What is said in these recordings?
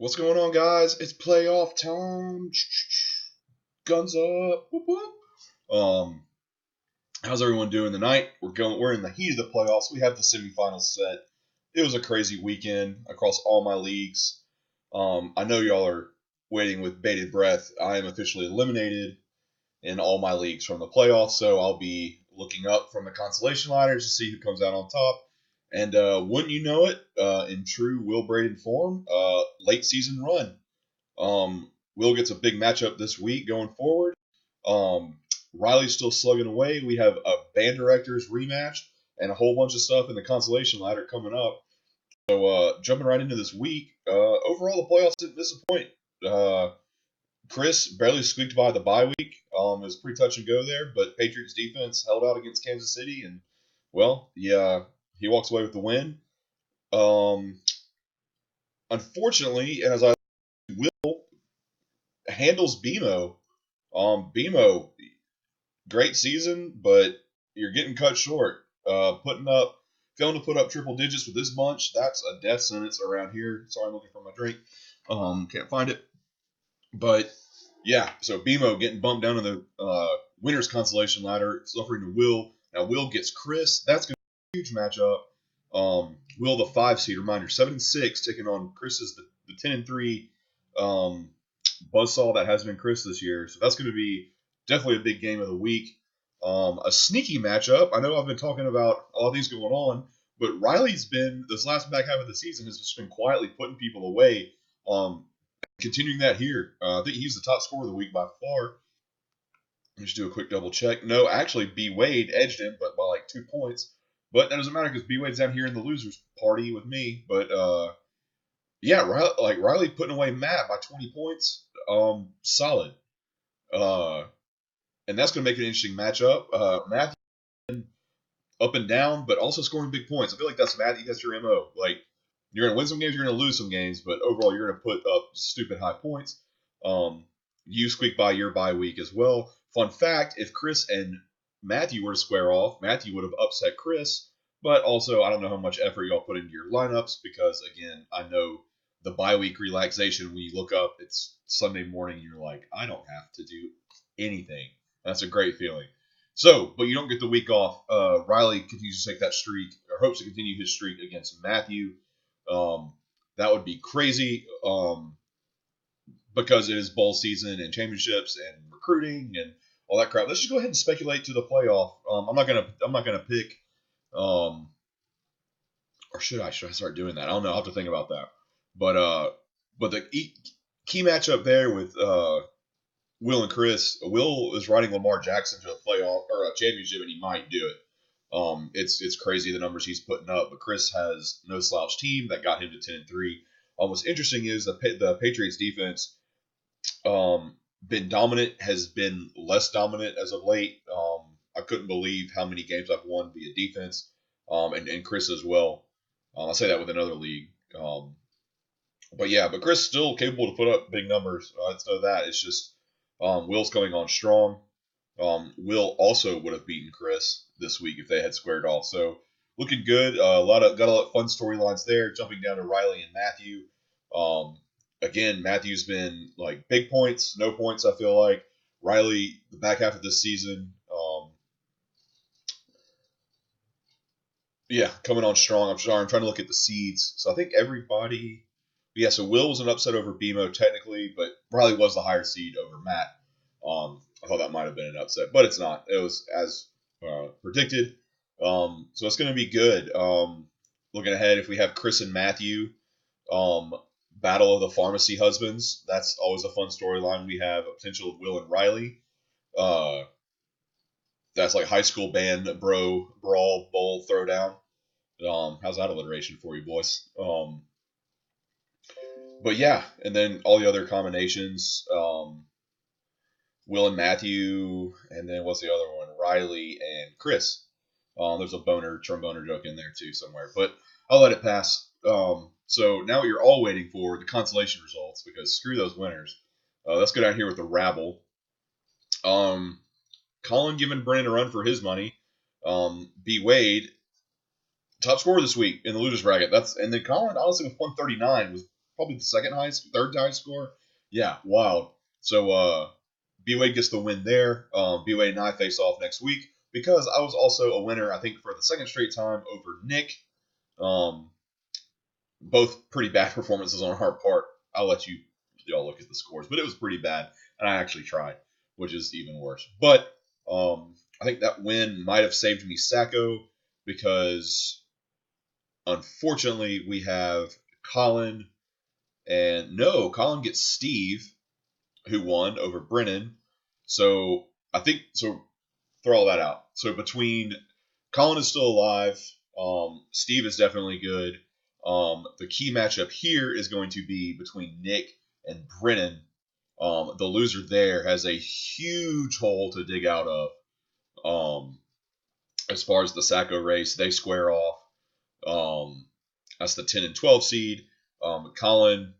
What's going on, guys? It's playoff time. Guns up. Whoop, whoop. Um, how's everyone doing tonight? We're in the heat of the playoffs. We have the semifinals set. It was a crazy weekend across all my leagues. I know y'all are waiting with bated breath. I am officially eliminated in all my leagues from the playoffs, so I'll be looking up from the consolation ladders to see who comes out on top. And wouldn't you know it, in true Will Braden form, late season run. Will gets a big matchup this week going forward. Um, Riley's still slugging away. We have a band directors rematch and a whole bunch of stuff in the consolation ladder coming up. So jumping right into this week, overall the playoffs didn't disappoint. Uh, Chris barely squeaked by the bye week. It was pretty touch and go there, but Patriots defense held out against Kansas City, and well, yeah, he walks away with the win. Um, Unfortunately, and as I will handles BMO. BMO, great season, but you're getting cut short. Failing to put up triple digits with this bunch, that's a death sentence around here. Sorry, I'm looking for my drink. Can't find it. But yeah, so BMO getting bumped down to the winners consolation ladder, suffering to Will. Now Will gets Chris. That's going to be a huge matchup. Will the 5 seed, reminder, 7-6, taking on Chris is the 10-3 buzzsaw that has been Chris this year. So that's going to be definitely a big game of the week. A sneaky matchup. I know I've been talking about a lot of things going on, but Riley's been, this last back half of the season, has just been quietly putting people away. Continuing that here. I think he's the top scorer of the week by far. Let's do a quick double check. No, actually, B Wade edged him, but by like 2 points. But that doesn't matter because B Wade's down here in the losers party with me. But yeah, Riley putting away Matt by 20 points. Solid. Uh, and that's going to make it an interesting matchup. Matthew up and down, but also scoring big points. I feel like that's your MO. Like, you're going to win some games, you're going to lose some games, but overall you're going to put up stupid high points. You squeak by your bye week as well. Fun fact: if Chris and Matthew were to square off, Matthew would have upset Chris. But also, I don't know how much effort y'all put into your lineups because, again, I know the bye week relaxation. When you look up, it's Sunday morning, and you're like, I don't have to do anything. That's a great feeling. So, but you don't get the week off. Riley continues to take that streak, or hopes to continue his streak against Matthew. Um, that would be crazy because it is bowl season and championships and recruiting and all that crap. Let's just go ahead and speculate to the playoff. I'm not gonna pick. Um, or should I? Should I start doing that? I don't know. I'll have to think about that. But the key matchup there with Will and Chris. Will is riding Lamar Jackson to a playoff or a championship, and he might do it. It's crazy the numbers he's putting up, but Chris has no slouch team that got him to 10-3. What's interesting is the Patriots defense been dominant, has been less dominant as of late. I couldn't believe how many games I've won via defense, and Chris as well. I say that with another league. But Chris still capable to put up big numbers. Let's know that. It's just Will's coming on strong. Will also would have beaten Chris this week if they had squared off. So looking good. Got a lot of fun storylines there. Jumping down to Riley and Matthew. Again, Matthew's been like big points, no points. I feel like Riley the back half of this season. Yeah, coming on strong. I'm sorry. I'm trying to look at the seeds. So I think everybody. Yeah, so Will was an upset over BMO technically, but Riley was the higher seed over Matt. I thought that might have been an upset, but it's not. It was as predicted. So it's going to be good. Looking ahead, if we have Chris and Matthew, battle of the pharmacy husbands, that's always a fun storyline. We have a potential of Will and Riley. Uh, that's like high school band bro brawl bowl throwdown. How's that alliteration for you, boys? But yeah, and then all the other combinations. Will and Matthew, and then what's the other one? Riley and Chris. There's a tromboner joke in there too somewhere, but I'll let it pass. So now what you're all waiting for, the consolation results, because screw those winners. Let's go down here with the rabble. Colin giving Brennan a run for his money. B Wade, top scorer this week in the losers bracket. And then Colin, honestly, with 139 was probably the third highest score. Yeah, wild. So B Wade gets the win there. B Wade and I face off next week because I was also a winner, I think, for the second straight time over Nick. Both pretty bad performances on our part. I'll let y'all look at the scores, but it was pretty bad, and I actually tried, which is even worse. But I think that win might have saved me Sacco because unfortunately we have Colin, and no, Colin gets Steve, who won over Brennan. So I think so. Throw all that out. So between Colin is still alive. Steve is definitely good. The key matchup here is going to be between Nick and Brennan. The loser there has a huge hole to dig out of. As far as the Sacco race, they square off. That's the 10 and 12 seed. Colin,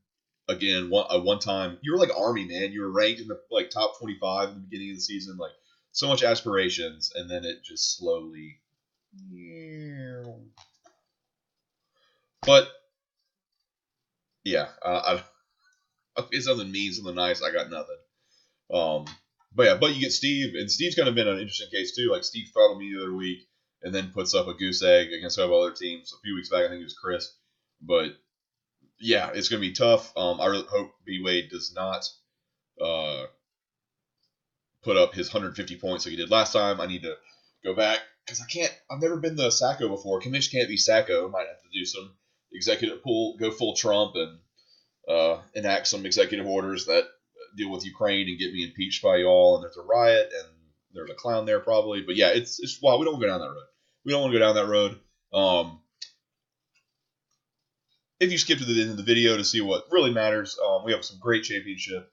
again, one time you were like Army, man. You were ranked in the like top 25 in the beginning of the season. Like so much aspirations, and then it just slowly. But yeah, I get something mean, something nice. I got nothing. But yeah, but you get Steve, and Steve's kind of been an interesting case too. Like Steve throttled me the other week, and then puts up a goose egg against a couple other teams. A few weeks back, I think it was Chris. But yeah, it's going to be tough. I really hope B Wade does not put up his 150 points like he did last time. I need to go back because I can't. I've never been the Sacco before. Commish can't be Sacco. I might have to do some executive pull, go full Trump, and enact some executive orders that deal with Ukraine and get me impeached by y'all. And there's a riot and there's a clown there probably. But yeah, it's wild. We don't want to go down that road. We don't want to go down that road. If you skip to the end of the video to see what really matters, we have some great championship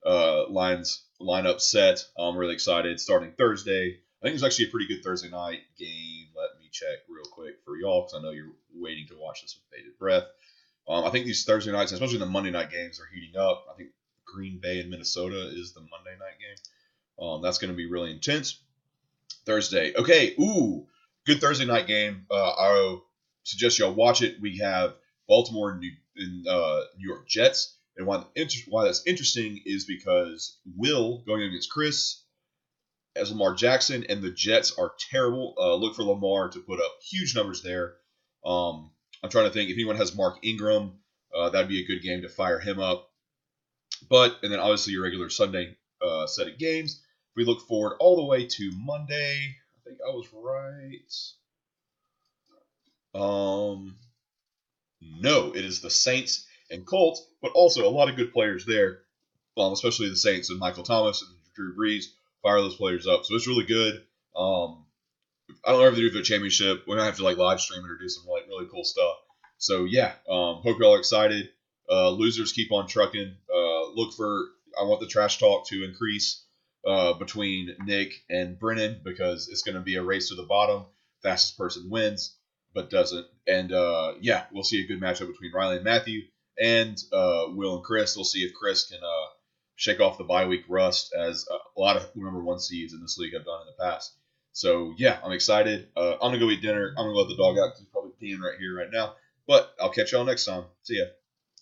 lineup set. I'm really excited. Starting Thursday, I think it's actually a pretty good Thursday night game. Let me check real quick for y'all because I know you're waiting to watch this with bated breath. I think these Thursday nights, especially the Monday night games, are heating up. I think Green Bay and Minnesota is the Monday night game. That's going to be really intense. Thursday. Okay, good Thursday night game. I suggest y'all watch it. We have Baltimore and New York Jets. And why that's interesting is because Will going against Chris as Lamar Jackson, and the Jets are terrible. Look for Lamar to put up huge numbers there. I'm trying to think if anyone has Mark Ingram, that'd be a good game to fire him up. And then obviously your regular Sunday set of games. If we look forward all the way to Monday, I think I was right. No, it is the Saints and Colts, but also a lot of good players there, especially the Saints and Michael Thomas and Drew Brees. Fire those players up, so it's really good. I don't know if they do for the championship. We're gonna have to like live stream it or do some like really cool stuff. So yeah, hope y'all are excited. Losers keep on trucking. I want the trash talk to increase between Nick and Brennan because it's going to be a race to the bottom. Fastest person wins, but doesn't. And yeah, we'll see a good matchup between Riley and Matthew, and Will and Chris. We'll see if Chris can shake off the bye week rust as a lot of number one seeds in this league have done in the past. So yeah, I'm excited. I'm gonna go eat dinner. I'm gonna let the dog out because he's probably peeing right here, right now. But I'll catch y'all next time. See ya.